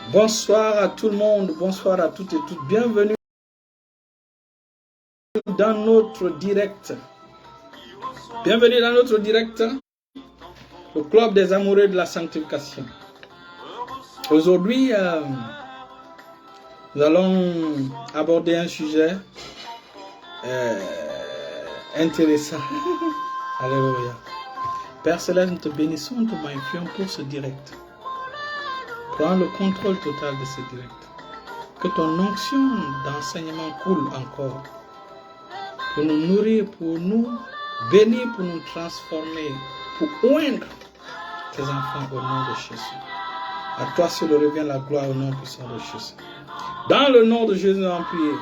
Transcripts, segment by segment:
Bonsoir à tout le monde, bonsoir à toutes et toutes. Bienvenue dans notre direct. Bienvenue dans notre direct, le club des amoureux de la sanctification. Aujourd'hui, nous allons aborder un sujet intéressant. Alléluia. Père Céleste, nous te bénissons, nous te magnifions pour ce direct. Prends le contrôle total de ce direct. Que ton onction d'enseignement coule encore. Pour nous nourrir, pour nous bénir, pour nous transformer, pour oindre tes enfants au nom de Jésus. À toi seul revient la gloire au nom puissant de Jésus. Dans le nom de Jésus, nous allons prier.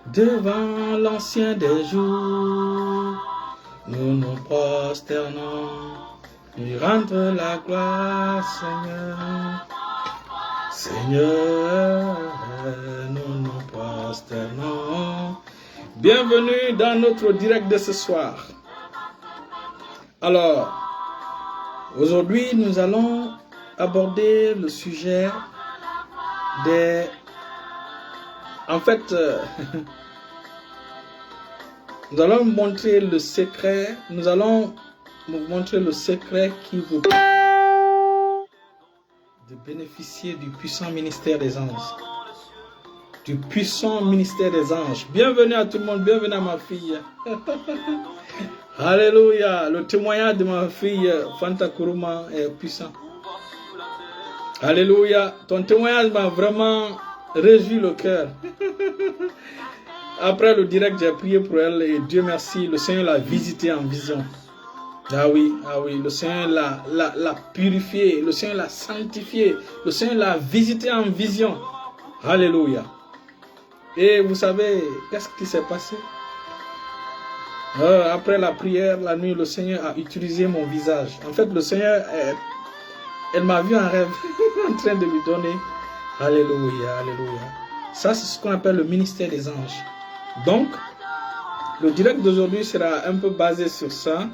Devant l'ancien des jours, nous nous prosternons, nous rendons la gloire, Seigneur. Seigneur, nous nous prosternons. Bienvenue dans notre direct de ce soir. Alors, aujourd'hui, nous allons aborder le sujet des... En fait, nous allons montrer le secret. Nous allons vous montrer le secret qui vous permet de bénéficier du puissant ministère des anges. Du puissant ministère des anges. Bienvenue à tout le monde, bienvenue à ma fille. Alléluia. Le témoignage de ma fille Fanta Kuruma est puissant. Alléluia. Ton témoignage m'a vraiment réjoui le cœur. Après le direct, j'ai prié pour elle et Dieu merci, le Seigneur l'a visitée en vision. Ah oui, le Seigneur l'a purifiée, le Seigneur l'a sanctifiée, le Seigneur l'a visitée en vision. Alléluia. Et vous savez, qu'est-ce qui s'est passé? Après la prière, la nuit, le Seigneur a utilisé mon visage. En fait, le Seigneur, elle m'a vu en rêve, en train de lui donner. Alléluia, alléluia. Ça, c'est ce qu'on appelle le ministère des anges. Donc, le direct d'aujourd'hui sera un peu basé sur ça.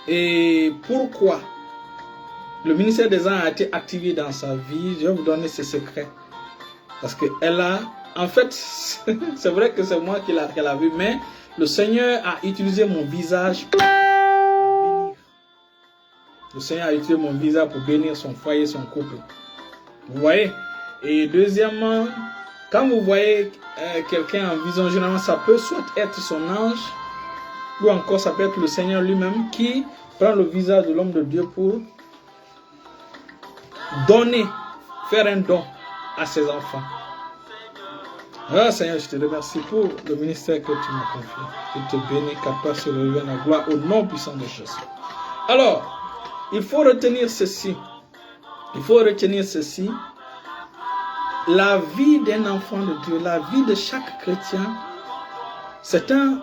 Et pourquoi le ministère des anges a été activé dans sa vie? Je vais vous donner ses secrets. Parce qu'elle a... En fait, c'est vrai que c'est moi qu'elle a vu, mais le Seigneur a utilisé mon visage pour bénir. Le Seigneur a utilisé mon visage pour bénir son foyer, son couple. Vous voyez? Et deuxièmement, quand vous voyez quelqu'un en vision, généralement, ça peut soit être son ange, ou encore ça peut être le Seigneur lui-même qui prend le visage de l'homme de Dieu pour donner, faire un don à ses enfants. Ah Seigneur, je te remercie pour le ministère que tu m'as confié. Je te bénis, qu'à toi se revienne la gloire au nom puissant de Jésus. Alors, il faut retenir ceci. Il faut retenir ceci. La vie d'un enfant de Dieu, la vie de chaque chrétien, c'est un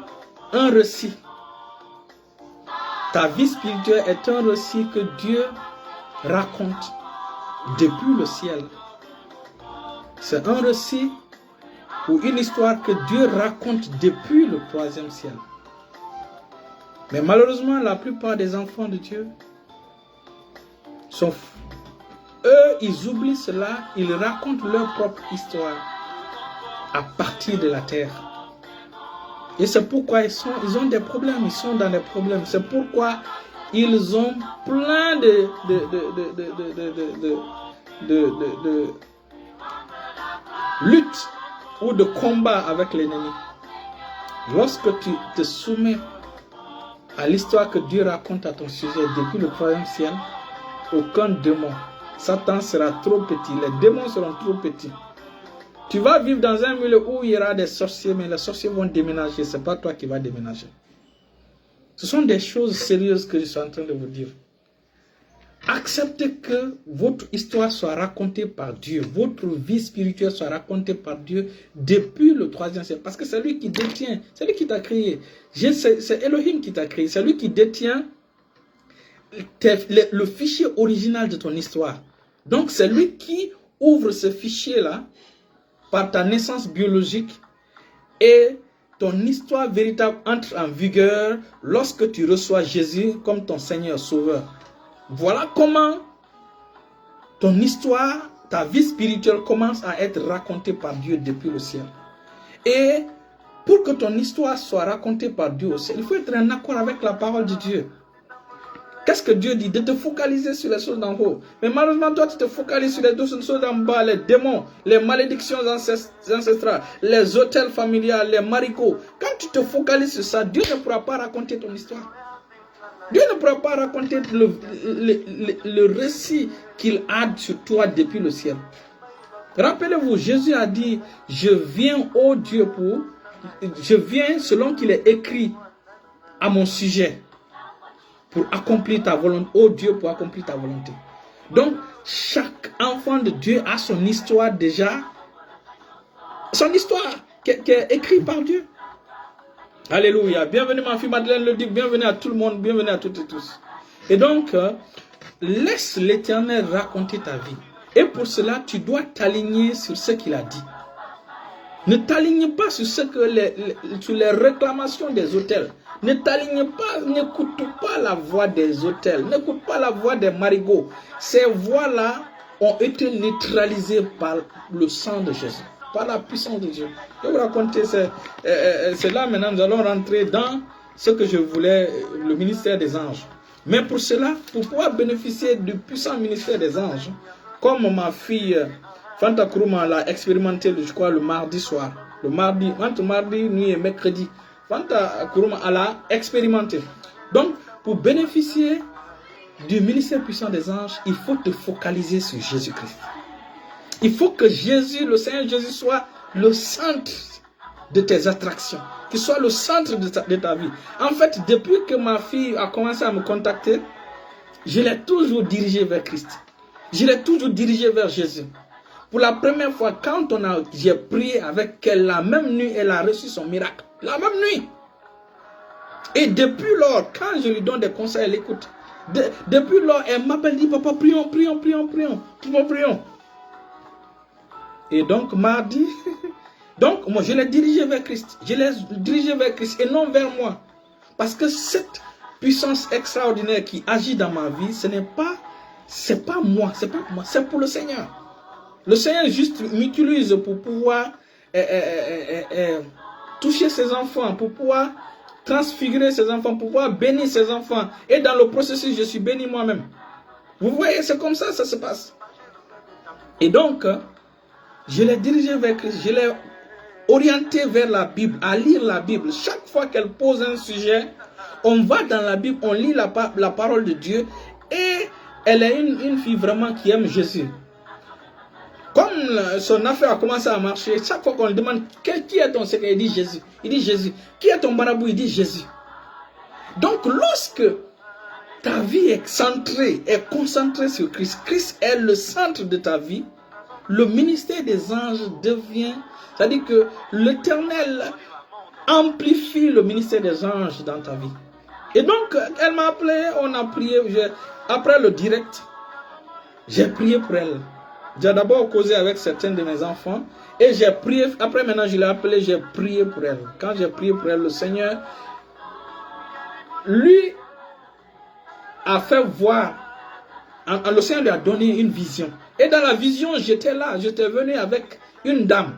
récit. Ta vie spirituelle est un récit que Dieu raconte depuis le ciel. C'est un récit ou une histoire que Dieu raconte depuis le troisième ciel. Mais malheureusement, la plupart des enfants de Dieu sont... Eux, ils oublient cela, ils racontent leur propre histoire à partir de la terre. Et c'est pourquoi ils ont des problèmes, ils sont dans des problèmes. C'est pourquoi ils ont plein de luttes ou de combats avec l'ennemi. Lorsque tu te soumets à l'histoire que Dieu raconte à ton sujet depuis le troisième ciel, aucun démon, Satan sera trop petit, les démons seront trop petits. Tu vas vivre dans un milieu où il y aura des sorciers, mais les sorciers vont déménager, ce n'est pas toi qui vas déménager. Ce sont des choses sérieuses que je suis en train de vous dire. Acceptez que votre histoire soit racontée par Dieu, votre vie spirituelle soit racontée par Dieu depuis le troisième siècle. Parce que c'est lui qui détient, c'est lui qui t'a créé. C'est Elohim qui t'a créé, c'est lui qui détient le fichier original de ton histoire. Donc c'est lui qui ouvre ce fichier-là par ta naissance biologique et ton histoire véritable entre en vigueur lorsque tu reçois Jésus comme ton Seigneur Sauveur. Voilà comment ton histoire, ta vie spirituelle commence à être racontée par Dieu depuis le ciel. Et pour que ton histoire soit racontée par Dieu au ciel, il faut être en accord avec la parole de Dieu. Qu'est-ce que Dieu dit? De te focaliser sur les choses d'en haut. Mais malheureusement, toi, tu te focalises sur les choses d'en bas, les démons, les malédictions ancestrales, les autels familiales, les marigots. Quand tu te focalises sur ça, Dieu ne pourra pas raconter ton histoire. Dieu ne pourra pas raconter le récit qu'il a sur toi depuis le ciel. Rappelez-vous, Jésus a dit, je viens, ô Dieu, je viens selon qu'il est écrit à mon sujet. Pour accomplir ta volonté, oh Dieu, pour accomplir ta volonté. Donc, chaque enfant de Dieu a son histoire déjà, son histoire qui est écrite par Dieu. Alléluia. Bienvenue ma fille Madeleine le dit, bienvenue à tout le monde, bienvenue à toutes et tous. Et donc, laisse l'Éternel raconter ta vie. Et pour cela, tu dois t'aligner sur ce qu'il a dit. Ne t'aligne pas sur sur les réclamations des autels. Ne t'aligne pas, n'écoute pas la voix des autels. N'écoute pas la voix des marigots. Ces voix-là ont été neutralisées par le sang de Jésus, par la puissance de Dieu. Je vais vous raconter, c'est là maintenant nous allons rentrer dans ce que je voulais, le ministère des anges. Mais pour cela, pour pouvoir bénéficier du puissant ministère des anges, comme ma fille Fanta Kuruma l'a expérimenté, je crois, le mardi soir. Le mardi, entre mardi, nuit et mercredi. Fanta Kuruma l'a expérimenté. Donc, pour bénéficier du ministère puissant des anges, il faut te focaliser sur Jésus-Christ. Il faut que Jésus, le Seigneur Jésus, soit le centre de tes attractions, qu'il soit le centre de ta vie. En fait, depuis que ma fille a commencé à me contacter, je l'ai toujours dirigée vers Christ. Je l'ai toujours dirigée vers Jésus. Pour la première fois, quand j'ai prié avec elle, la même nuit, elle a reçu son miracle. La même nuit. Et depuis lors, quand je lui donne des conseils, elle écoute. Depuis lors, elle m'appelle, dit, papa, prions. Papa, prions. Et donc, mardi, donc, moi, je l'ai dirigé vers Christ. Je l'ai dirigé vers Christ et non vers moi. Parce que cette puissance extraordinaire qui agit dans ma vie, c'est pas moi, c'est pour le Seigneur. Le Seigneur juste m'utilise pour pouvoir toucher ses enfants, pour pouvoir transfigurer ses enfants, pour pouvoir bénir ses enfants. Et dans le processus, je suis béni moi-même. Vous voyez, c'est comme ça se passe. Et donc, je l'ai dirigé vers Christ, je l'ai orienté vers la Bible, à lire la Bible. Chaque fois qu'elle pose un sujet, on va dans la Bible, on lit la parole de Dieu. Et elle est une fille vraiment qui aime Jésus. Comme son affaire a commencé à marcher, chaque fois qu'on lui demande qui est ton secret, il dit Jésus. Il dit Jésus. Qui est ton marabout? Il dit Jésus. Donc lorsque ta vie est centrée, est concentrée sur Christ, Christ est le centre de ta vie, le ministère des anges devient, c'est-à-dire que l'Éternel amplifie le ministère des anges dans ta vie. Et donc, elle m'a appelé, on a prié, après le direct, j'ai prié pour elle. J'ai d'abord causé avec certains de mes enfants et j'ai prié. Après maintenant, je l'ai appelée, j'ai prié pour elle. Quand j'ai prié pour elle, le Seigneur, lui, a fait voir. Le Seigneur lui a donné une vision. Et dans la vision, j'étais là. J'étais venu avec une dame.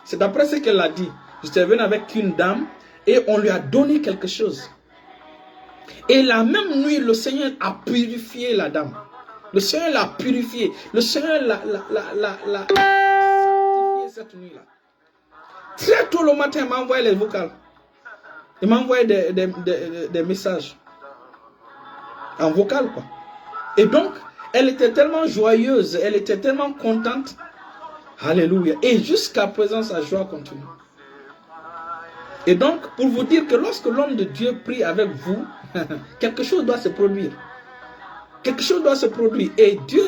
C'est d'après ce qu'elle a dit. J'étais venu avec une dame et on lui a donné quelque chose. Et la même nuit, le Seigneur a purifié la dame. Le Seigneur l'a purifié. Le Seigneur l'a sanctifié cette nuit-là. Très tôt le matin, il m'a envoyé les vocales. Il m'a envoyé des messages. En vocal, quoi. Et donc, elle était tellement joyeuse. Elle était tellement contente. Alléluia. Et jusqu'à présent, sa joie continue. Et donc, pour vous dire que lorsque l'homme de Dieu prie avec vous, quelque chose doit se produire. Quelque chose doit se produire. Et Dieu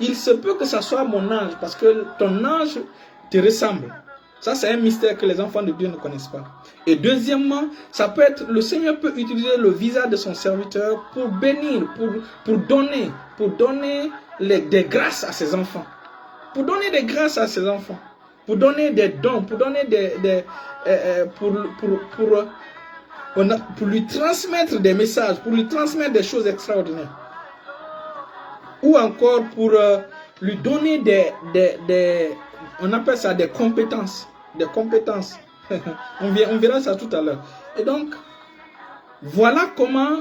il se peut que ça soit mon ange, parce que ton ange te ressemble. Ça, c'est un mystère que les enfants de Dieu ne connaissent pas. Et deuxièmement, ça peut être, le Seigneur peut utiliser le visage de son serviteur pour bénir, pour donner des grâces à ses enfants. Pour donner des grâces à ses enfants. Pour donner des dons, pour donner pour lui transmettre des messages, pour lui transmettre des choses extraordinaires. ou encore pour lui donner on appelle ça des compétences. Des compétences. on verra ça tout à l'heure. Et donc, voilà comment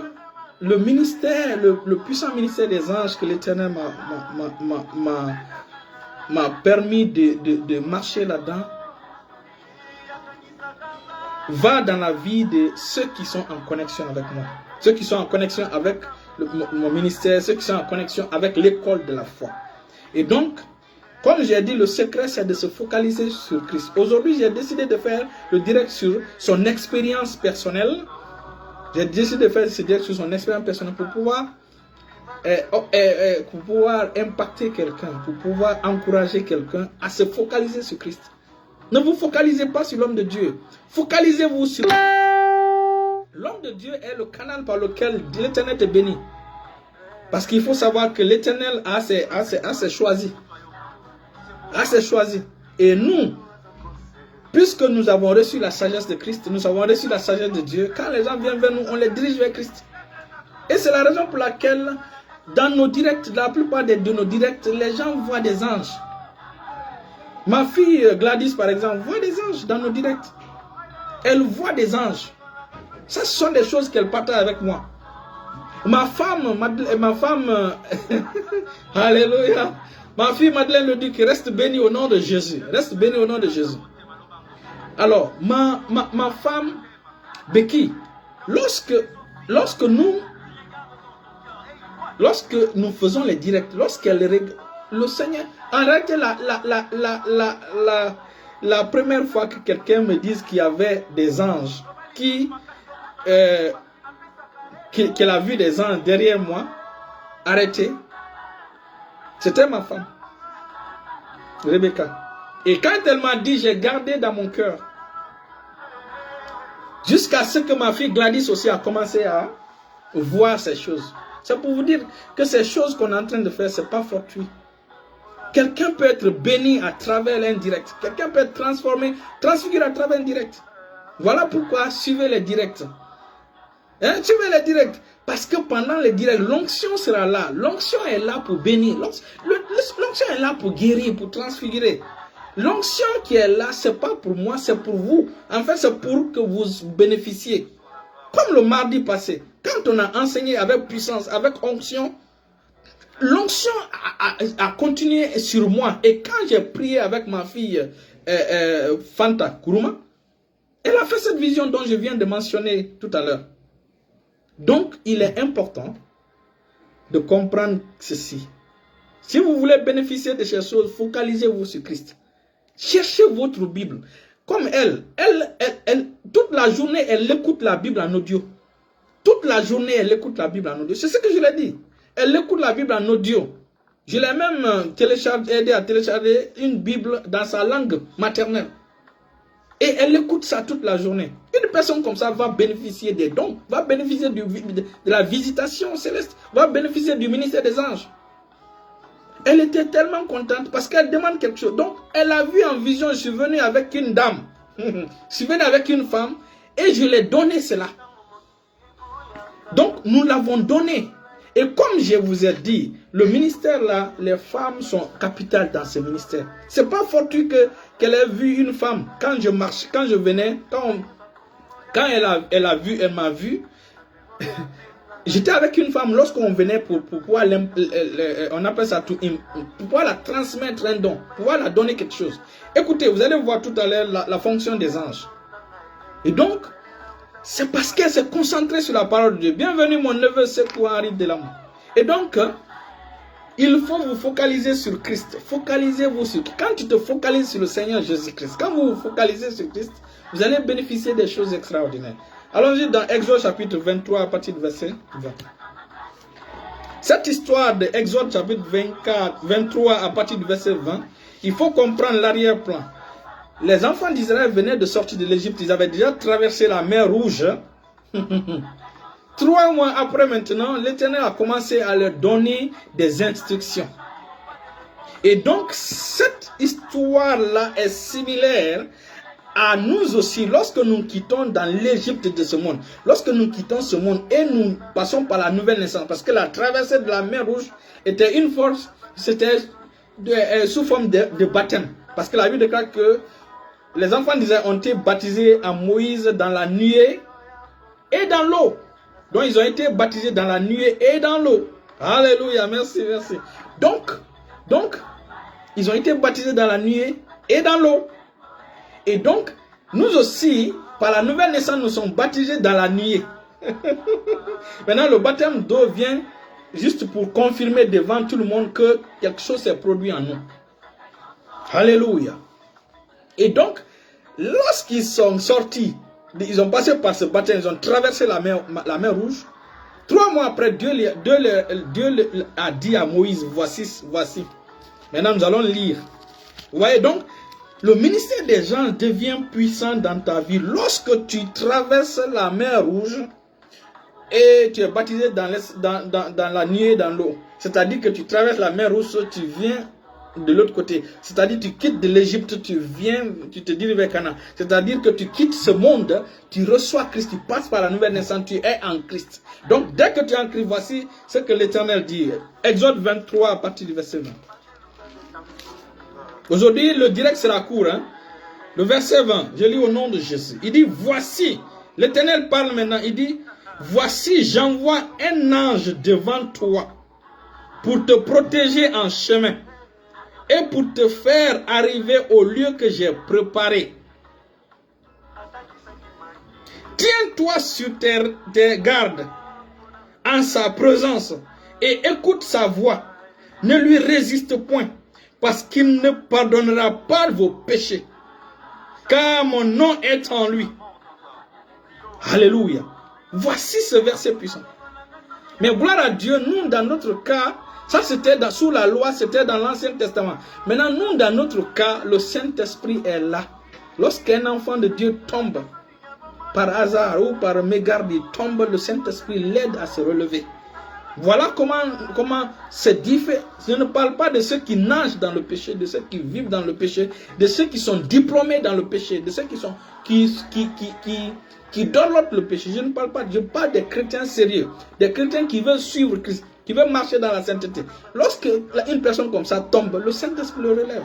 le ministère, le puissant ministère des anges que l'Éternel m'a permis de marcher là-dedans, va dans la vie de ceux qui sont en connexion avec moi. Ceux qui sont en connexion avec mon ministère, ceux qui sont en connexion avec l'école de la foi. Et donc, comme j'ai dit, le secret, c'est de se focaliser sur Christ. Aujourd'hui, j'ai décidé de faire le direct sur son expérience personnelle. J'ai décidé de faire ce direct sur son expérience personnelle pour pouvoir impacter quelqu'un, pour pouvoir encourager quelqu'un à se focaliser sur Christ. Ne vous focalisez pas sur l'homme de Dieu. Focalisez-vous sur l'homme de Dieu est le canal par lequel l'Éternel est béni. Parce qu'il faut savoir que l'Éternel a ses choisis. Et nous, puisque nous avons reçu la sagesse de Christ, nous avons reçu la sagesse de Dieu, quand les gens viennent vers nous, on les dirige vers Christ. Et c'est la raison pour laquelle, dans nos directs, la plupart de nos directs, les gens voient des anges. Ma fille Gladys, par exemple, voit des anges dans nos directs. Elle voit des anges. Ça, ce sont des choses qu'elle partage avec moi. Ma femme, alléluia. Ma fille Madeleine le dit que reste bénie au nom de Jésus. Reste bénie au nom de Jésus. Alors, ma femme, Becky, lorsque nous faisons les directs, le Seigneur, en réalité, la première fois que quelqu'un me dise qu'il y avait des anges, qu'elle a vu des anges derrière moi, arrêtés, c'était ma femme, Rebecca. Et quand elle m'a dit, j'ai gardé dans mon cœur, jusqu'à ce que ma fille Gladys aussi a commencé à voir ces choses. C'est pour vous dire que ces choses qu'on est en train de faire, ce n'est pas fortuit. Quelqu'un peut être béni à travers l'indirect. Quelqu'un peut être transfiguré à travers un direct. Voilà pourquoi suivez les directs. Suivez les directs. Parce que pendant les directs, l'onction sera là. L'onction est là pour bénir. L'onction est là pour guérir, pour transfigurer. L'onction qui est là, ce n'est pas pour moi, c'est pour vous. En fait, c'est pour que vous bénéficiez. Comme le mardi passé, quand on a enseigné avec puissance, avec onction, l'onction a continué sur moi. Et quand j'ai prié avec ma fille Fanta Kuruma, elle a fait cette vision dont je viens de mentionner tout à l'heure. Donc, il est important de comprendre ceci. Si vous voulez bénéficier de ces choses, focalisez-vous sur Christ. Cherchez votre Bible. Comme elle, toute la journée, elle écoute la Bible en audio. Toute la journée, elle écoute la Bible en audio. C'est ce que je l'ai dit. Elle écoute la Bible en audio. Je l'ai même aidé à télécharger une Bible dans sa langue maternelle. Et elle écoute ça toute la journée. Une personne comme ça va bénéficier des dons, va bénéficier de la visitation céleste, va bénéficier du ministère des anges. Elle était tellement contente parce qu'elle demande quelque chose. Donc, elle a vu en vision, je suis venu avec une dame, je suis venu avec une femme et je lui ai donné cela. Donc, nous l'avons donné. Et comme je vous ai dit, le ministère là, les femmes sont capitales dans ce ministère. C'est pas fortuit qu'elle ait vu une femme. Quand je marche, quand je venais, quand elle m'a vu, j'étais avec une femme lorsqu'on venait pour pouvoir, on appelle ça pour pouvoir la transmettre un don, pour pouvoir la donner quelque chose. Écoutez, vous allez voir tout à l'heure la fonction des anges. Et donc, c'est parce qu'elle s'est concentrée sur la parole de Dieu. Bienvenue mon neveu Sekou Henri Delamont. Et donc, il faut vous focaliser sur Christ. Focalisez-vous sur... Quand tu te focalises sur le Seigneur Jésus-Christ, quand vous vous focalisez sur Christ, vous allez bénéficier des choses extraordinaires. Allons-y dans Exode chapitre 23 à partir du verset 20. Cette histoire de Exode chapitre 23 à partir du verset 20, il faut comprendre l'arrière-plan. Les enfants d'Israël venaient de sortir de l'Égypte. Ils avaient déjà traversé la mer Rouge. 3 mois après maintenant, l'Éternel a commencé à leur donner des instructions. Et donc, cette histoire-là est similaire à nous aussi, lorsque nous quittons dans l'Égypte de ce monde, lorsque nous quittons ce monde et nous passons par la nouvelle naissance, parce que la traversée de la mer Rouge était une force, c'était sous forme de baptême. Parce que la Bible déclare que les enfants d'Israël ont été baptisés en Moïse dans la nuée et dans l'eau. Donc ils ont été baptisés dans la nuée et dans l'eau. Alléluia, merci, merci. Donc, ils ont été baptisés dans la nuée et dans l'eau. Et donc, nous aussi, par la nouvelle naissance, nous sommes baptisés dans la nuée. Maintenant, le baptême d'eau vient juste pour confirmer devant tout le monde que quelque chose s'est produit en nous. Alléluia. Et donc, lorsqu'ils sont sortis, ils ont passé par ce baptême, ils ont traversé la mer Rouge. 3 mois après, Dieu a dit à Moïse, voici. Maintenant, nous allons lire. Vous voyez donc, le ministère des anges devient puissant dans ta vie lorsque tu traverses la mer Rouge et tu es baptisé dans la nuée, dans l'eau. C'est-à-dire que tu traverses la mer Rouge, tu viens de l'autre côté. C'est-à-dire que tu quittes de l'Égypte, tu te diriges vers Canaan. C'est-à-dire que tu quittes ce monde, tu reçois Christ, tu passes par la nouvelle naissance, tu es en Christ. Donc dès que tu es en Christ, voici ce que l'Éternel dit. Exode 23 à partir du verset 20. Aujourd'hui, le direct sera court. Le verset 20, je lis au nom de Jésus. Il dit, voici, l'Éternel parle maintenant, il dit, voici, j'envoie un ange devant toi pour te protéger en chemin et pour te faire arriver au lieu que j'ai préparé. Tiens-toi sur tes gardes en sa présence et écoute sa voix. Ne lui résiste point, parce qu'il ne pardonnera pas vos péchés, car mon nom est en lui. Alléluia. Voici ce verset puissant. Mais gloire à Dieu, nous dans notre cas, ça c'était sous la loi, c'était dans l'Ancien Testament. Maintenant, nous dans notre cas, le Saint-Esprit est là. Lorsqu'un enfant de Dieu tombe, par hasard ou par mégarde, il tombe, le Saint-Esprit l'aide à se relever. Voilà comment c'est différent. Je ne parle pas de ceux qui nagent dans le péché, de ceux qui vivent dans le péché, de ceux qui sont diplômés dans le péché, de ceux qui dorlotent le péché. Je ne parle pas, je parle des chrétiens sérieux, des chrétiens qui veulent suivre Christ, qui veulent marcher dans la sainteté. Lorsque une personne comme ça tombe, le Saint-Esprit le relève.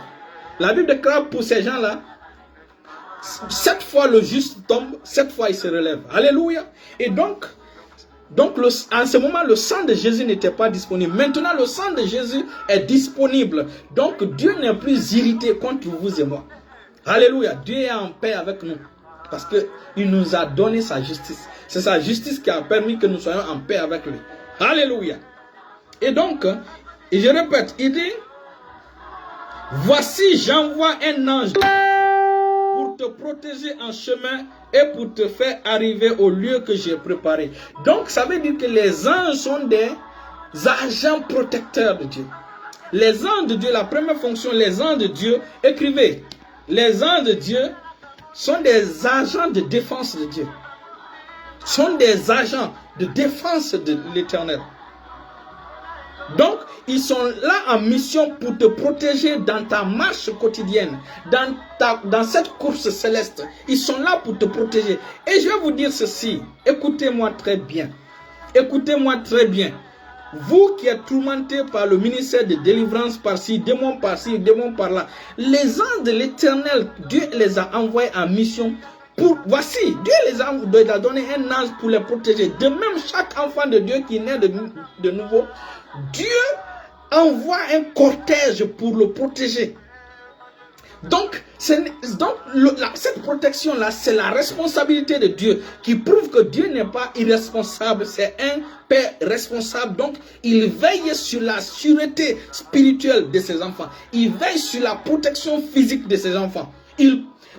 La Bible déclare pour ces gens-là, 7 fois le juste tombe, 7 fois il se relève. Alléluia. Et donc en ce moment, le sang de Jésus n'était pas disponible. Maintenant, le sang de Jésus est disponible. Donc, Dieu n'est plus irrité contre vous et moi. Alléluia. Dieu est en paix avec nous. Parce qu'il nous a donné sa justice. C'est sa justice qui a permis que nous soyons en paix avec lui. Alléluia. Et donc, et je répète, il dit, voici, j'envoie un ange pour te protéger en chemin et pour te faire arriver au lieu que j'ai préparé. Donc, ça veut dire que les anges sont des agents protecteurs de Dieu. Les anges de Dieu, la première fonction, les anges de Dieu, écrivez, les anges de Dieu sont des agents de défense de Dieu. Sont des agents de défense de l'Éternel. Donc, ils sont là en mission pour te protéger dans ta marche quotidienne, dans cette course céleste. Ils sont là pour te protéger. Et je vais vous dire ceci, écoutez-moi très bien. Écoutez-moi très bien. Vous qui êtes tourmentés par le ministère de délivrance par-ci, démon par-ci, démon par-là, les anges de l'Éternel, Dieu les a envoyés en mission. Voici, Dieu les a donné un ange pour les protéger. De même, chaque enfant de Dieu qui naît de nouveau, Dieu envoie un cortège pour le protéger. Donc cette protection-là, c'est la responsabilité de Dieu qui prouve que Dieu n'est pas irresponsable, c'est un Père responsable. Donc, il veille sur la sûreté spirituelle de ses enfants. Il veille sur la protection physique de ses enfants.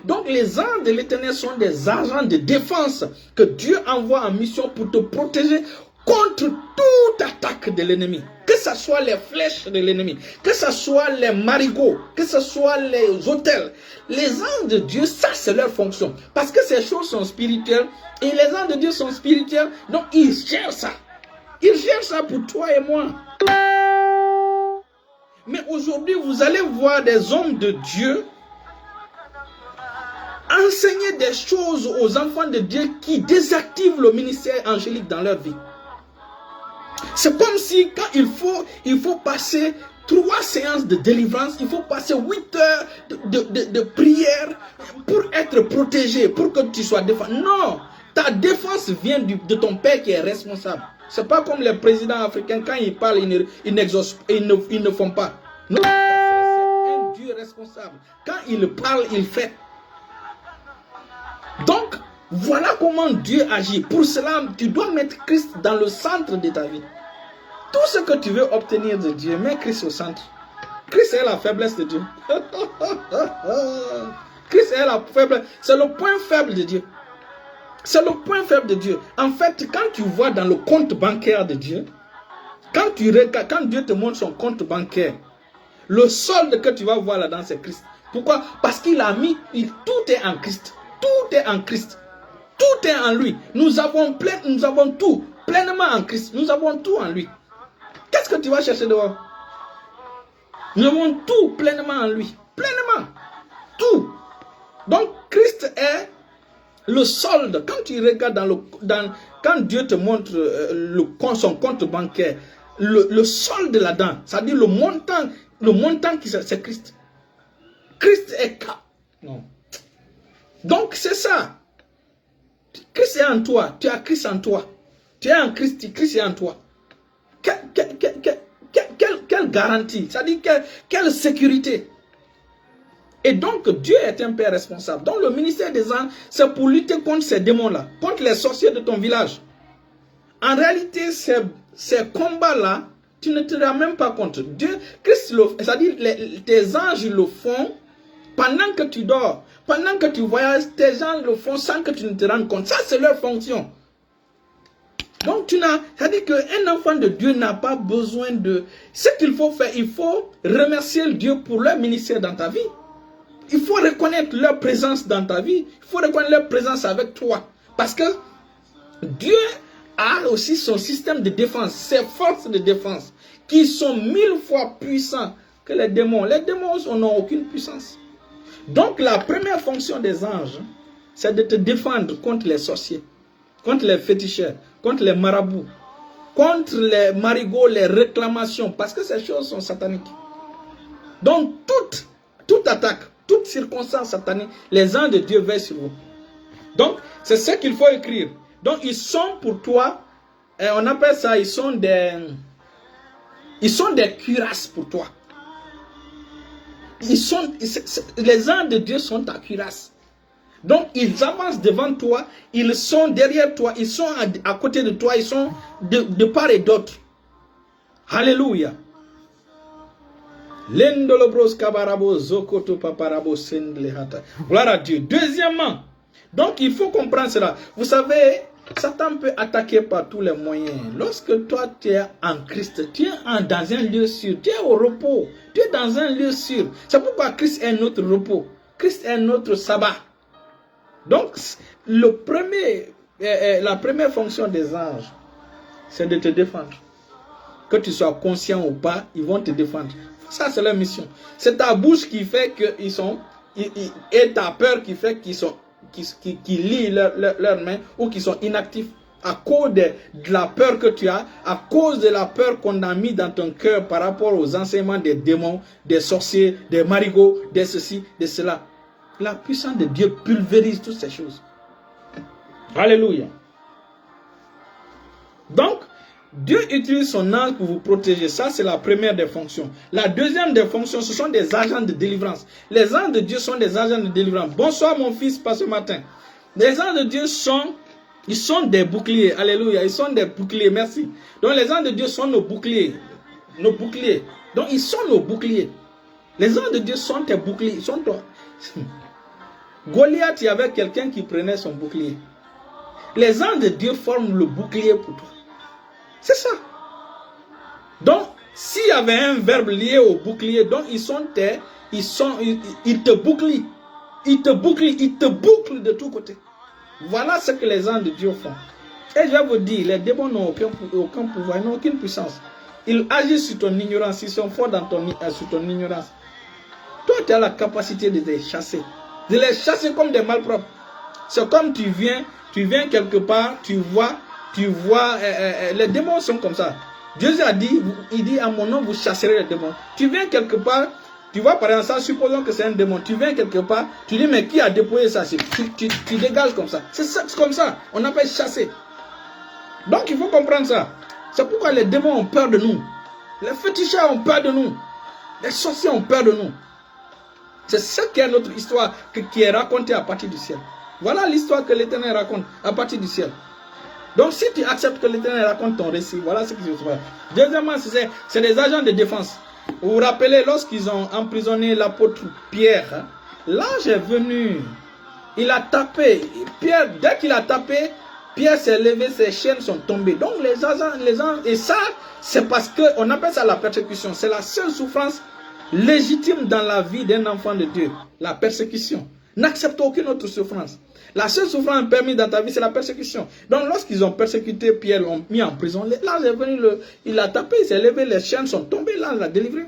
Donc, les anges de l'Éternel sont des agents de défense que Dieu envoie en mission pour te protéger contre toute attaque de l'ennemi. Que ce soit les flèches de l'ennemi, que ce soit les marigots, que ce soit les autels. Les anges de Dieu, ça c'est leur fonction. Parce que ces choses sont spirituelles et les anges de Dieu sont spirituels. Donc ils gèrent ça. Ils gèrent ça pour toi et moi. Mais aujourd'hui, vous allez voir des hommes de Dieu enseigner des choses aux enfants de Dieu qui désactivent le ministère angélique dans leur vie. C'est comme si quand il faut passer 3 séances de délivrance, il faut passer 8 heures de prière pour être protégé, pour que tu sois défendu. Non, ta défense vient de ton père qui est responsable. C'est pas comme les présidents africains, quand ils parlent, ils n'exaucent, ils ne font pas. Non, c'est un Dieu responsable. Quand il parle, il fait. Donc, voilà comment Dieu agit. Pour cela, tu dois mettre Christ dans le centre de ta vie. Tout ce que tu veux obtenir de Dieu, mets Christ au centre. Christ est la faiblesse de Dieu. Christ est la faiblesse. C'est le point faible de Dieu. C'est le point faible de Dieu. En fait, quand tu vois dans le compte bancaire de Dieu, quand Dieu te montre son compte bancaire, le solde que tu vas voir là-dedans, c'est Christ. Pourquoi? Parce qu'il a mis, tout est en Christ. Tout est en Christ. Tout est en lui. Nous avons tout pleinement en Christ. Nous avons tout en lui. Qu'est-ce que tu vas chercher dehors? Nous avons tout pleinement en lui. Pleinement. Tout. Donc, Christ est le solde. Quand tu regardes quand Dieu te montre son compte bancaire, le solde là-dedans, c'est-à-dire le montant qui c'est Christ. Christ est non. Donc, c'est ça. Christ est en toi. Tu as Christ en toi. Tu es en Christ. Christ est en toi. Quelle garantie. C'est-à-dire quelle sécurité. Et donc, Dieu est un père responsable. Donc, le ministère des anges, c'est pour lutter contre ces démons-là. Contre les sorciers de ton village. En réalité, ces combats-là, tu ne te rends même pas compte. Dieu, Christ, c'est-à-dire tes anges le font pendant que tu dors. Pendant que tu voyages, tes anges le font sans que tu ne te rendes compte. Ça, c'est leur fonction. Donc, c'est-à-dire qu'un enfant de Dieu n'a pas besoin de... Ce qu'il faut faire, il faut remercier le Dieu pour leur ministère dans ta vie. Il faut reconnaître leur présence dans ta vie. Il faut reconnaître leur présence avec toi. Parce que Dieu a aussi son système de défense, ses forces de défense, qui sont 1000 fois puissants que les démons. Les démons n'ont aucune puissance. Donc, la première fonction des anges, c'est de te défendre contre les sorciers, contre les féticheurs, contre les marabouts, contre les marigots, les réclamations, parce que ces choses sont sataniques. Donc, toute attaque, toute circonstance satanique, les anges de Dieu veillent sur vous. Donc, c'est ce qu'il faut écrire. Donc, ils sont pour toi, on appelle ça, ils sont des cuirasses pour toi. Les anges de Dieu sont ta cuirasse. Donc, ils avancent devant toi, ils sont derrière toi, ils sont à côté de toi, ils sont de part et d'autre. Alléluia. Gloire à Dieu. Deuxièmement, donc il faut comprendre cela. Vous savez, Satan peut attaquer par tous les moyens. Lorsque toi tu es en Christ, tu es dans un lieu sûr, tu es au repos, tu es dans un lieu sûr. C'est pourquoi Christ est notre repos. Christ est notre sabbat. Donc, la première fonction des anges, c'est de te défendre. Que tu sois conscient ou pas, ils vont te défendre. Ça, c'est leur mission. C'est ta bouche qui fait qu'ils sont, et ta peur qui fait qu'ils lient leurs mains ou qu'ils sont inactifs à cause de la peur que tu as, à cause de la peur qu'on a mis dans ton cœur par rapport aux enseignements des démons, des sorciers, des marigots, de ceci, de cela. La puissance de Dieu pulvérise toutes ces choses. Alléluia. Donc, Dieu utilise son ange pour vous protéger. Ça, c'est la première des fonctions. La deuxième des fonctions, ce sont des agents de délivrance. Les anges de Dieu sont des agents de délivrance. Bonsoir, mon fils, pas ce matin. Les anges de Dieu sont des boucliers. Alléluia. Ils sont des boucliers. Merci. Donc, les anges de Dieu sont nos boucliers. Nos boucliers. Donc, ils sont nos boucliers. Les anges de Dieu sont tes boucliers. Ils sont toi. Goliath, il y avait quelqu'un qui prenait son bouclier. Les anges de Dieu forment le bouclier pour toi. C'est ça. Donc, s'il y avait un verbe lié au bouclier, donc ils te bouclient. Ils te bouclient, ils te bouclent de tous côtés. Voilà ce que les anges de Dieu font. Et je vais vous dire, les démons n'ont aucun pouvoir, ils n'ont aucune puissance. Ils agissent sur ton ignorance, ils sont forts sur ton ignorance. Toi, tu as la capacité de les chasser. de les chasser comme des malpropres. C'est comme tu viens quelque part, tu vois, les démons sont comme ça. Jésus a dit, il dit, à mon nom, vous chasserez les démons. Tu viens quelque part, tu vois par exemple ça, supposons que c'est un démon. Tu viens quelque part, tu dis, mais qui a déployé ça? Tu dégages comme ça. C'est comme ça. On appelle chasser. Donc il faut comprendre ça. C'est pourquoi les démons ont peur de nous. Les fétichards ont peur de nous. Les sorciers ont peur de nous. C'est ça qui est notre histoire qui est racontée à partir du ciel. Voilà l'histoire que l'Éternel raconte à partir du ciel. Donc si tu acceptes que l'Éternel raconte ton récit, voilà ce qui se passe. Deuxièmement, c'est des agents de défense. Vous vous rappelez, lorsqu'ils ont emprisonné l'apôtre Pierre, hein, l'ange est venu. Il a tapé. Pierre, dès qu'il a tapé, Pierre s'est levé, ses chaînes sont tombées. Donc les agents, et ça, c'est parce qu'on appelle ça la persécution. C'est la seule souffrance légitime dans la vie d'un enfant de Dieu. La persécution. N'accepte aucune autre souffrance. La seule souffrance permise dans ta vie, c'est la persécution. Donc lorsqu'ils ont persécuté Pierre, l'ont mis en prison, l'ange est venu, il a tapé, il s'est levé, les chaînes sont tombées, l'ange l'a délivré.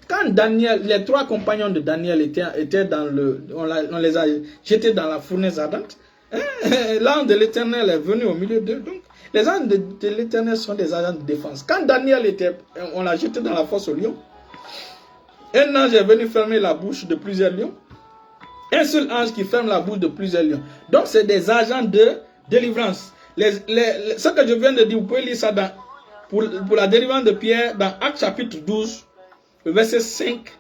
Quand Daniel, les 3 compagnons de Daniel étaient dans on les a jetés dans la fournaise ardente, l'ange de l'Éternel est venu au milieu d'eux. Donc, les anges de l'Éternel sont des agents de défense. Quand Daniel on l'a jeté dans la fosse au lion, un ange est venu fermer la bouche de plusieurs lions. Un seul ange qui ferme la bouche de plusieurs lions. Donc, c'est des agents de délivrance. Ce que je viens de dire, vous pouvez lire ça pour la délivrance de Pierre dans Actes chapitre 12, le verset 5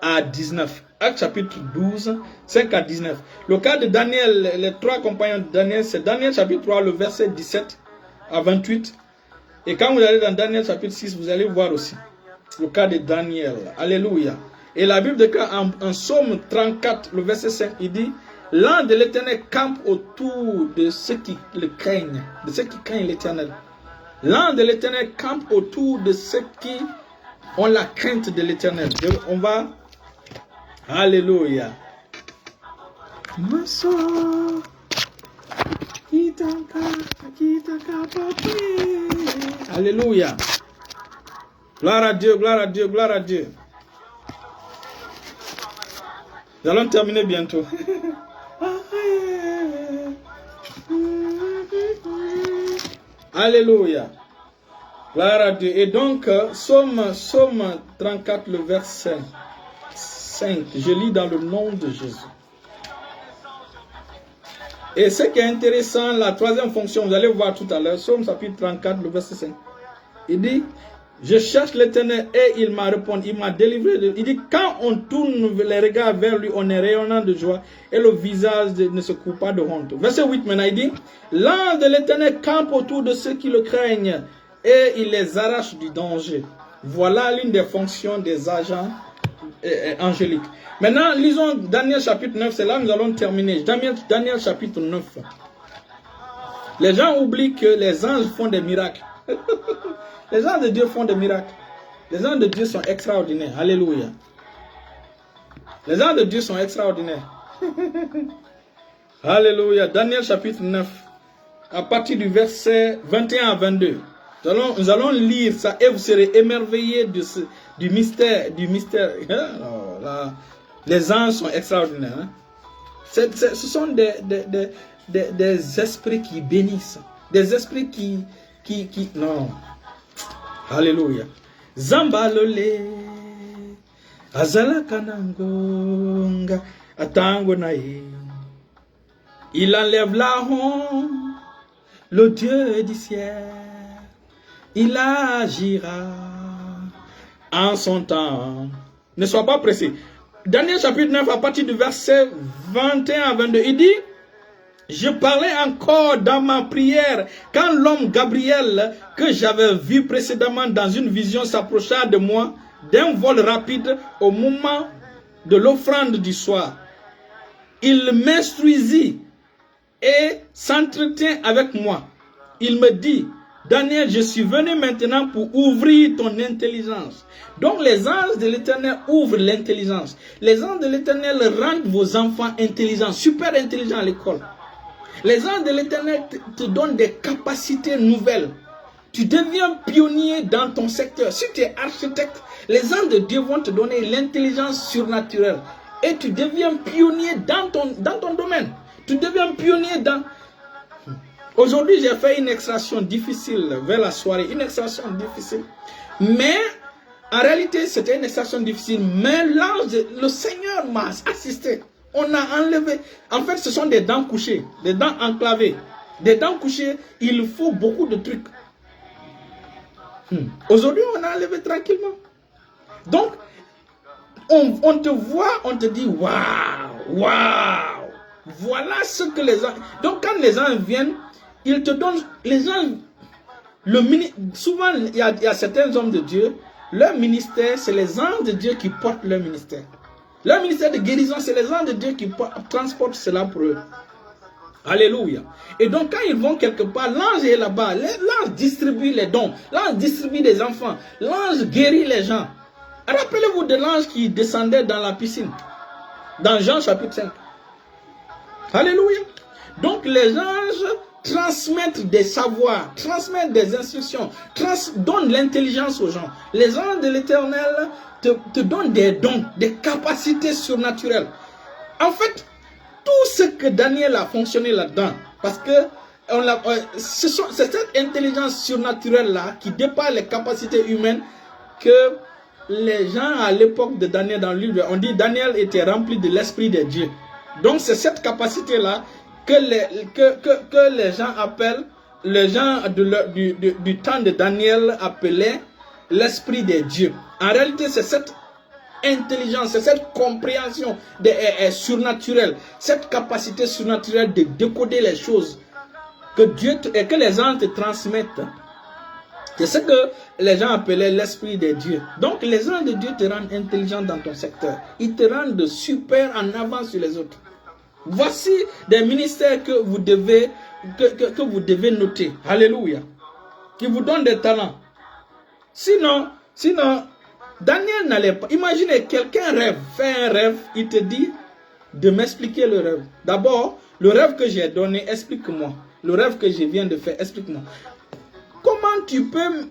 à 19. Actes chapitre 12, 5 à 19. Le cas de Daniel, les 3 compagnons de Daniel, c'est Daniel chapitre 3, le verset 17 à 28. Et quand vous allez dans Daniel chapitre 6, vous allez voir aussi le cas de Daniel. Alléluia. Et la Bible déclare en Psaume 34, le verset 5, il dit, l'ange de l'Éternel campe autour de ceux qui le craignent, de ceux qui craignent l'Éternel. L'ange de l'Éternel campe autour de ceux qui ont la crainte de l'Éternel. On va... Alléluia. Alléluia. Gloire à Dieu, gloire à Dieu, gloire à Dieu. Nous allons terminer bientôt. Alléluia. Gloire à Dieu. Et donc, Psaume 34, le verset 5. Je lis dans le nom de Jésus. Et ce qui est intéressant, la 3e fonction, vous allez voir tout à l'heure, Psaume chapitre 34, le verset 5. Il dit, je cherche l'Éternel et il m'a répondu, il m'a délivré. Il dit, quand on tourne les regards vers lui, on est rayonnant de joie et le visage ne se coupe pas de honte. Verset 8 maintenant, il dit, l'ange de l'Éternel campe autour de ceux qui le craignent et il les arrache du danger. Voilà l'une des fonctions des agents angéliques. Maintenant, lisons Daniel chapitre 9, c'est là que nous allons terminer. Daniel chapitre 9. Les gens oublient que les anges font des miracles. Les anges de Dieu font des miracles. Les anges de Dieu sont extraordinaires. Alléluia. Les anges de Dieu sont extraordinaires. Alléluia. Daniel chapitre 9. À partir du verset 21 à 22. Nous allons lire ça et vous serez émerveillés du mystère. Alors, là, les anges sont extraordinaires. Hein? Ce sont des esprits qui bénissent. Des esprits qui non. Alléluia. Zambalole. Azala kanangonga. Atango nae. Il enlève la honte. Le Dieu du ciel. Il agira en son temps. Ne sois pas pressé. Daniel chapitre 9 à partir du verset 21 à 22. Il dit, je parlais encore dans ma prière quand l'homme Gabriel que j'avais vu précédemment dans une vision s'approcha de moi d'un vol rapide au moment de l'offrande du soir. Il m'instruisit et s'entretient avec moi. Il me dit, Daniel, je suis venu maintenant pour ouvrir ton intelligence. Donc les anges de l'Éternel ouvrent l'intelligence. Les anges de l'Éternel rendent vos enfants intelligents, super intelligents à l'école. Les anges de l'Éternel te donnent des capacités nouvelles. Tu deviens pionnier dans ton secteur. Si tu es architecte, les anges de Dieu vont te donner l'intelligence surnaturelle. et tu deviens pionnier dans ton domaine. Tu deviens pionnier dans... Aujourd'hui, j'ai fait une extraction difficile vers la soirée, une extraction difficile. Mais, en réalité, c'était une extraction difficile. Mais l'ange, le Seigneur m'a assisté. On a enlevé... En fait, ce sont des dents couchées, des dents enclavées. Des dents couchées, il faut beaucoup de trucs. Aujourd'hui, on a enlevé tranquillement. Donc, on te voit, on te dit, waouh, waouh. Voilà ce que les gens... Donc, quand les gens viennent, ils te donnent... Les gens... Souvent, il y a certains hommes de Dieu, leur ministère, c'est les anges de Dieu qui portent leur ministère. Leur ministère de guérison, c'est les anges de Dieu qui transportent cela pour eux. Alléluia. Et donc, quand ils vont quelque part, l'ange est là-bas. L'ange distribue les dons. L'ange distribue des enfants. L'ange guérit les gens. Rappelez-vous de l'ange qui descendait dans la piscine. Dans Jean chapitre 5. Alléluia. Donc, les anges transmettent des savoirs, transmettent des instructions, donnent l'intelligence aux gens. Les anges de l'Éternel te donnent des dons, des capacités surnaturelles. En fait, tout ce que Daniel a fonctionné là-dedans, parce que c'est cette intelligence surnaturelle-là qui dépasse les capacités humaines que les gens à l'époque de Daniel dans le livre, on dit Daniel était rempli de l'esprit de Dieu. Donc c'est cette capacité-là que les gens appellent, les gens du temps de Daniel appelaient l'esprit de Dieu. En réalité, c'est cette intelligence, c'est cette compréhension surnaturelle, cette capacité surnaturelle de décoder les choses que Dieu et que les anges te transmettent. C'est ce que les gens appelaient l'esprit de Dieu. Donc les anges de Dieu te rendent intelligent dans ton secteur. Ils te rendent super en avance sur les autres. Voici des ministères que vous devez noter. Alléluia. Qui vous donnent des talents. Sinon, Daniel n'allait pas. Imaginez, quelqu'un fait un rêve, il te dit de m'expliquer le rêve. D'abord, le rêve que j'ai donné, explique-moi. Le rêve que je viens de faire, explique-moi. Comment tu peux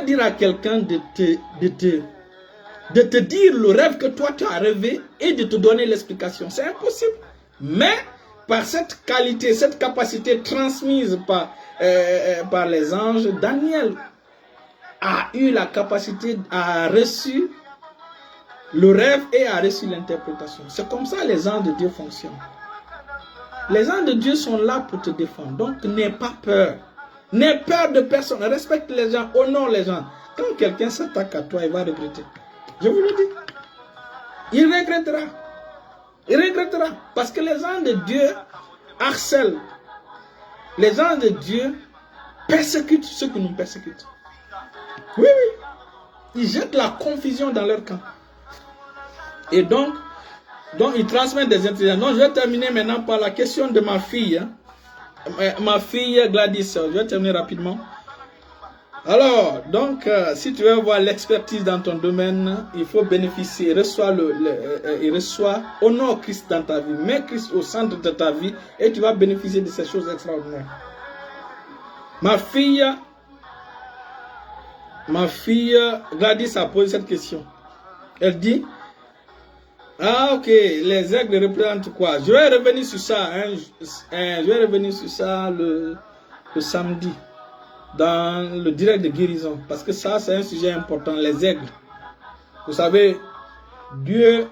dire à quelqu'un de te dire le rêve que toi tu as rêvé et de te donner l'explication? C'est impossible. Mais par cette qualité, cette capacité transmise par les anges, Daniel a eu la capacité, a reçu le rêve et a reçu l'interprétation. C'est comme ça les anges de Dieu fonctionnent. Les anges de Dieu sont là pour te défendre. Donc n'aie pas peur. N'aie peur de personne. Respecte les gens, honore les gens. Quand quelqu'un s'attaque à toi, il va regretter. Je vous le dis. Il regrettera. Il regrettera. Parce que les anges de Dieu harcèlent. Les anges de Dieu persécutent ceux qui nous persécutent. Oui, oui. Ils jettent la confusion dans leur camp. Et donc ils transmettent des intelligences. Donc, je vais terminer maintenant par la question de ma fille. Ma fille Gladys. Je vais terminer rapidement. Alors, donc, si tu veux voir l'expertise dans ton domaine, il faut bénéficier. Reçois, honore Christ dans ta vie. Mets Christ au centre de ta vie et tu vas bénéficier de ces choses extraordinaires. Ma fille Gladys a posé cette question. Elle dit, ah ok, les aigles représentent quoi? Je vais revenir sur ça, je vais revenir sur ça le samedi, dans le direct de guérison, parce que ça c'est un sujet important, les aigles. Vous savez, Dieu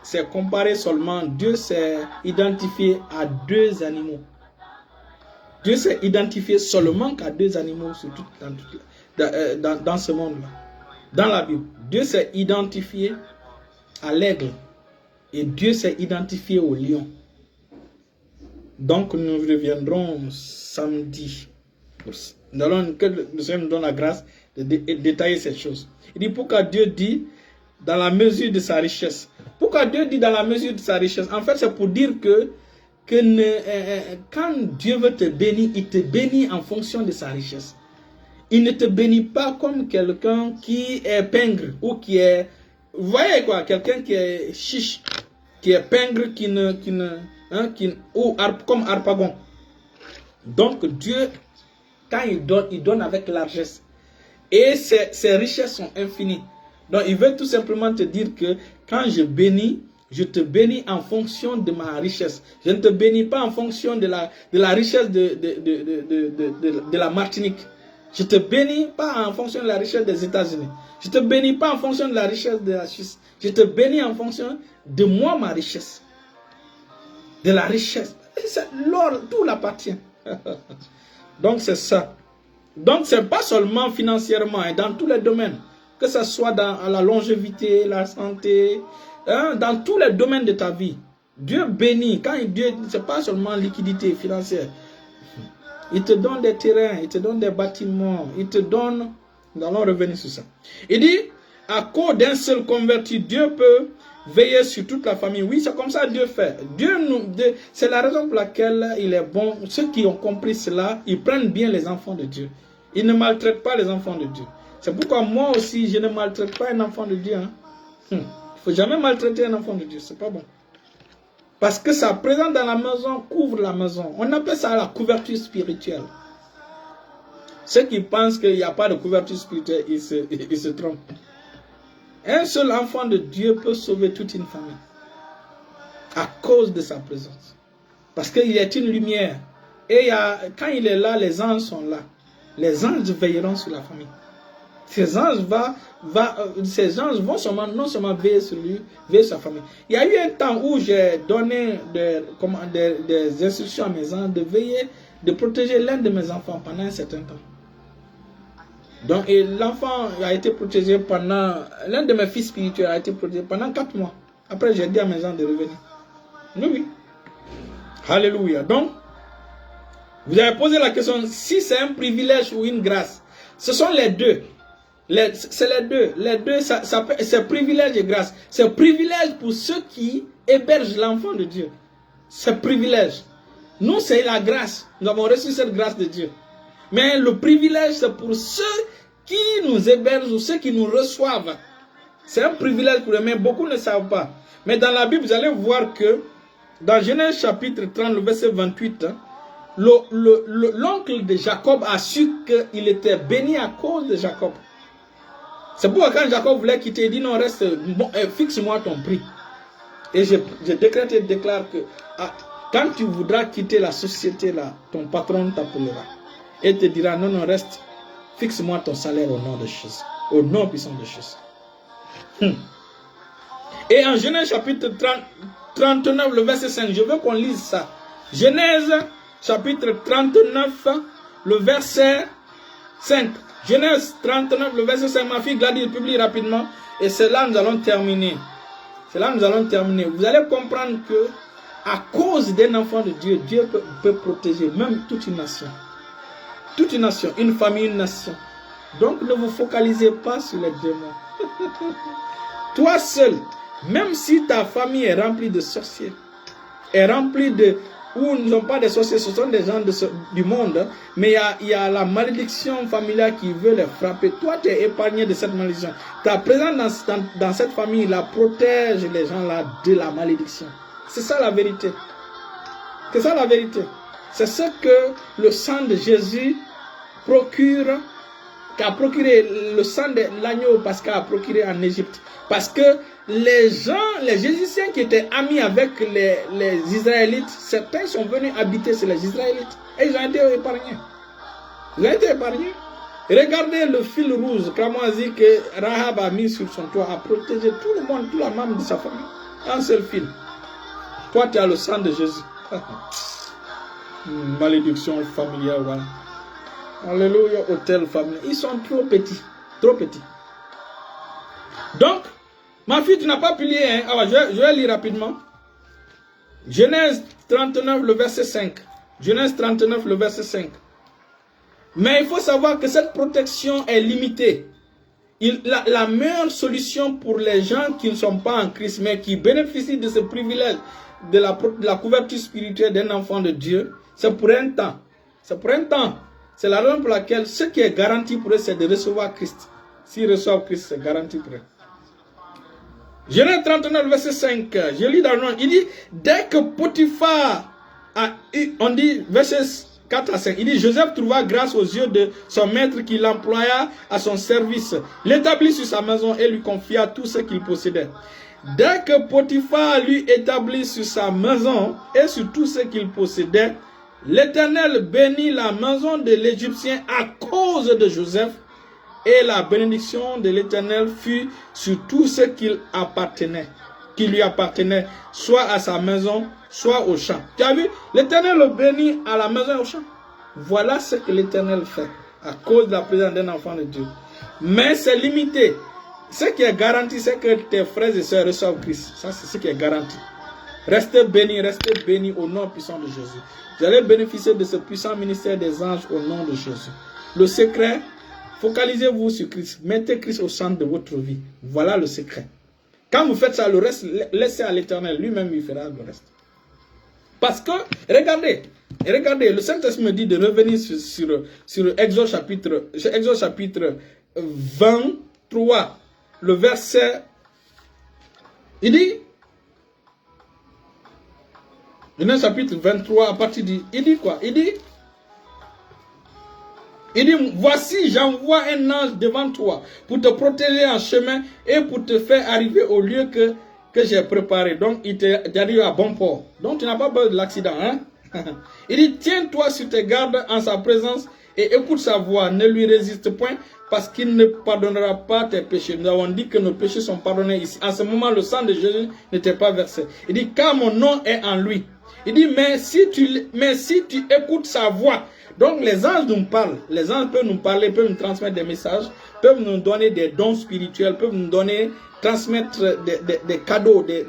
s'est comparé seulement, Dieu s'est identifié à deux animaux. Dieu s'est identifié seulement qu'à deux animaux dans ce monde-là. Dans la Bible, Dieu s'est identifié à l'aigle et Dieu s'est identifié au lion. Donc nous reviendrons samedi. Que le Seigneur nous donne la grâce de détailler cette chose. Il dit pourquoi Dieu dit dans la mesure de sa richesse. Pourquoi Dieu dit dans la mesure de sa richesse? En fait, c'est pour dire que quand Dieu veut te bénir, il te bénit en fonction de sa richesse. Il ne te bénit pas comme quelqu'un qui est pingre ou qui est, vous voyez quoi, quelqu'un qui est chiche, qui est pingre, comme harpagon. Donc Dieu, quand il donne avec largesse. Et ses richesses sont infinies. Donc il veut tout simplement te dire que quand je bénis, Je te bénis en fonction de ma richesse. Je ne te bénis pas en fonction de la richesse de la Martinique. Je te bénis pas en fonction de la richesse des États-Unis. Je te bénis pas en fonction de la richesse de la Suisse. Je te bénis en fonction de moi, ma richesse. De la richesse. L'or, tout l'appartient. Donc c'est ça. Donc c'est pas seulement financièrement, hein, dans tous les domaines. Que ce soit dans la longévité, la santé, hein, dans tous les domaines de ta vie. Dieu bénit. Quand Dieu, c'est pas seulement liquidité financière. Il te donne des terrains, il te donne des bâtiments, il te donne... Nous allons revenir sur ça. Il dit, à cause d'un seul converti, Dieu peut veiller sur toute la famille. Oui, c'est comme ça que Dieu fait. C'est la raison pour laquelle il est bon. Ceux qui ont compris cela, ils prennent bien les enfants de Dieu. Ils ne maltraitent pas les enfants de Dieu. C'est pourquoi moi aussi, je ne maltraite pas un enfant de Dieu. Hein. Il ne faut jamais maltraiter un enfant de Dieu, c'est pas bon. Parce que sa présence dans la maison couvre la maison. On appelle ça la couverture spirituelle. Ceux qui pensent qu'il n'y a pas de couverture spirituelle, ils se trompent. Un seul enfant de Dieu peut sauver toute une famille. À cause de sa présence. Parce qu'il est une lumière. Et quand il est là, les anges sont là. Les anges veilleront sur la famille. Ces anges vont non seulement veiller sur lui, veiller sur sa famille. Il y a eu un temps où j'ai donné des instructions à mes anges de veiller, de protéger l'un de mes enfants pendant un certain temps. Donc l'enfant a été protégé l'un de mes fils spirituels a été protégé pendant 4 mois. Après j'ai dit à mes anges de revenir. Oui. Alléluia. Donc, vous avez posé la question, si c'est un privilège ou une grâce. Ce sont les deux. C'est les deux. Les deux, c'est privilège et grâce. C'est privilège pour ceux qui hébergent l'enfant de Dieu. C'est privilège. Nous, c'est la grâce. Nous avons reçu cette grâce de Dieu. Mais le privilège, c'est pour ceux qui nous hébergent ou ceux qui nous reçoivent. C'est un privilège pour eux, mais beaucoup ne savent pas. Mais dans la Bible, vous allez voir que dans Genèse chapitre 30, le verset 28, l'oncle de Jacob a su qu'il était béni à cause de Jacob. C'est pourquoi quand Jacob voulait quitter, il dit non, reste, fixe-moi ton prix. Et je décrète et déclare que quand tu voudras quitter la société là, ton patron t'appellera. Et te dira non, reste, fixe-moi ton salaire au nom de Jésus. Au nom puissant de Jésus. Et en Genèse chapitre 39, le verset 5, je veux qu'on lise ça. Genèse chapitre 39, le verset 5. Genèse 39, le verset 5, ma fille Gladys publie rapidement. Et c'est là que nous allons terminer. C'est là que nous allons terminer. Vous allez comprendre que à cause d'un enfant de Dieu, Dieu peut protéger même toute une nation. Toute une nation, une famille, une nation. Donc ne vous focalisez pas sur les démons. Toi seul, même si ta famille est remplie de sorciers, est remplie de... Ou ne sont pas des sorciers, ce sont des gens du monde, mais il y a la malédiction familiale qui veut les frapper. Toi, tu es épargné de cette malédiction. Ta présence dans cette famille, la protège les gens là de la malédiction. C'est ça la vérité. C'est ça la vérité. C'est ce que le sang de Jésus procure, qu'a procuré le sang de l'agneau parce qu'il a procuré en Égypte. Parce que les Égyptiens qui étaient amis avec les Israélites, certains sont venus habiter chez les Israélites. Et ils ont été épargnés. Ils ont été épargnés. Regardez le fil rouge, cramoisi que Rahab a mis sur son toit, a protégé tout le monde, tous les membres de sa famille. Un seul fil. Toi, tu as le sang de Jésus. Malédiction familiale, voilà. Alléluia, hôtel familial. Ils sont trop petits. Trop petits. Donc, ma fille, tu n'as pas pu lire. Hein? Alors, je vais lire rapidement. Genèse 39, le verset 5. Genèse 39, le verset 5. Mais il faut savoir que cette protection est limitée. La meilleure solution pour les gens qui ne sont pas en Christ, mais qui bénéficient de ce privilège de la couverture spirituelle d'un enfant de Dieu, c'est pour un temps. C'est pour un temps. C'est la raison pour laquelle ce qui est garanti pour eux, c'est de recevoir Christ. S'ils reçoivent Christ, c'est garanti pour eux. Genèse 39, verset 5. Je lis dans le nom. Il dit, dès que Potiphar on dit, verset 4 à 5. Il dit, Joseph trouva grâce aux yeux de son maître qui l'employa à son service, l'établit sur sa maison et lui confia tout ce qu'il possédait. Dès que Potiphar lui établit sur sa maison et sur tout ce qu'il possédait, l'Éternel bénit la maison de l'Égyptien à cause de Joseph, et la bénédiction de l'Éternel fut sur tout ce qui lui appartenait, soit à sa maison, soit au champ. Tu as vu, l'Éternel le bénit à la maison et au champ. Voilà ce que l'Éternel fait à cause de la présence d'un enfant de Dieu. Mais c'est limité. Ce qui est garanti, c'est que tes frères et sœurs reçoivent Christ. Ça, c'est ce qui est garanti. Restez bénis au nom puissant de Jésus. Vous allez bénéficier de ce puissant ministère des anges au nom de Jésus. Le secret, focalisez-vous sur Christ. Mettez Christ au centre de votre vie. Voilà le secret. Quand vous faites ça, le reste, laissez à l'Éternel. Lui-même, il fera le reste. Parce que, regardez, le Saint-Esprit me dit de revenir sur Exode chapitre 23, le verset, il dit, dans le chapitre 23, à partir du, il dit quoi? Il dit, voici, j'envoie un ange devant toi pour te protéger en chemin et pour te faire arriver au lieu que j'ai préparé. Donc, il t'arrive à bon port. Donc, tu n'as pas peur de l'accident, hein? Il dit, tiens-toi sur tes gardes en sa présence et écoute sa voix. Ne lui résiste point parce qu'il ne pardonnera pas tes péchés. Nous avons dit que nos péchés sont pardonnés ici. En ce moment, le sang de Jésus n'était pas versé. Il dit, car mon nom est en lui. Il dit, mais si tu écoutes sa voix. Donc les anges nous parlent. Les anges peuvent nous parler, peuvent nous transmettre des messages, peuvent nous donner des dons spirituels, peuvent nous donner, transmettre des cadeaux, des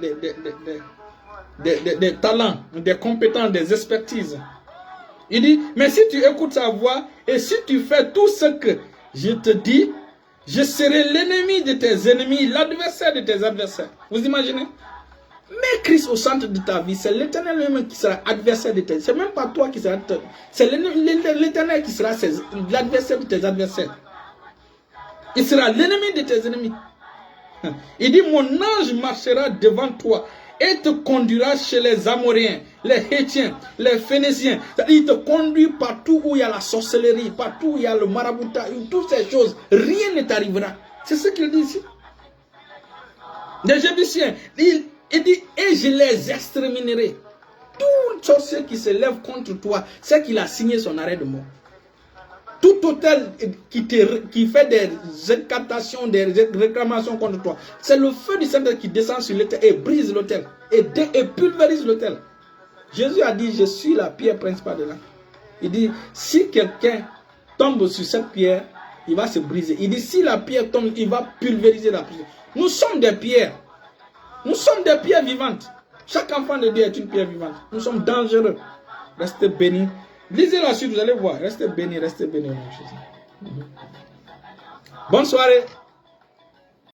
talents, des compétences, des expertises. Il dit, mais si tu écoutes sa voix et si tu fais tout ce que je te dis, je serai l'ennemi de tes ennemis, l'adversaire de tes adversaires. Vous imaginez? Mets Christ au centre de ta vie, c'est l'Éternel lui-même qui sera adversaire de tes ennemis. C'est même pas toi qui sera, c'est l'Éternel qui sera l'adversaire de tes adversaires. Il sera l'ennemi de tes ennemis. Il dit, mon ange marchera devant toi et te conduira chez les Amoréens, les Hétiens, les Phéniciens. Il te conduit partout où il y a la sorcellerie, partout où il y a le maraboutage, toutes ces choses. Rien ne t'arrivera. C'est ce qu'il dit ici. Les Jébusiens, il dit, et je les exterminerai. Tout sorcier qui se lève contre toi, c'est qu'il a signé son arrêt de mort. Tout hôtel qui fait des incantations, des réclamations contre toi, c'est le feu du Saint-Esprit qui descend sur l'autel et brise l'autel et pulvérise l'autel. Jésus a dit, je suis la pierre principale de là. Il dit, si quelqu'un tombe sur cette pierre, il va se briser. Il dit, si la pierre tombe, il va pulvériser la pierre. Nous sommes des pierres. Nous sommes des pierres vivantes. Chaque enfant de Dieu est une pierre vivante. Nous sommes dangereux. Restez bénis. Lisez la suite, vous allez voir. Restez bénis, restez bénis. Bonne soirée.